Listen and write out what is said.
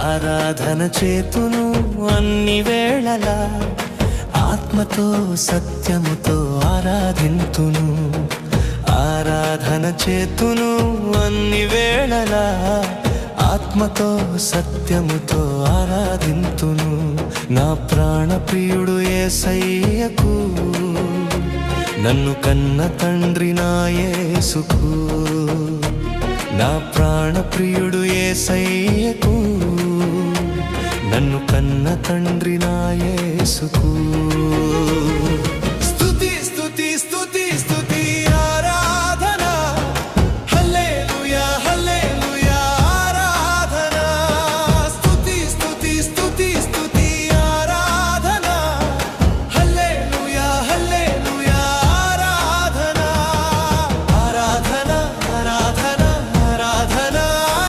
ఆరాధన చేతును అన్ని వేళలా, ఆత్మతో సత్యముతో ఆరాధింతును. ఆరాధన చేతును అన్ని వేళలా, ఆత్మతో సత్యముతో ఆరాధింతును. నా ప్రాణప్రియుడు యేసయ్యకు, నన్ను కన్న తండ్రి నా యేసుకు. నా ప్రాణప్రియుడు యేసయ్యకు, నన్ను కన్న తండ్రి నా యేసుకు.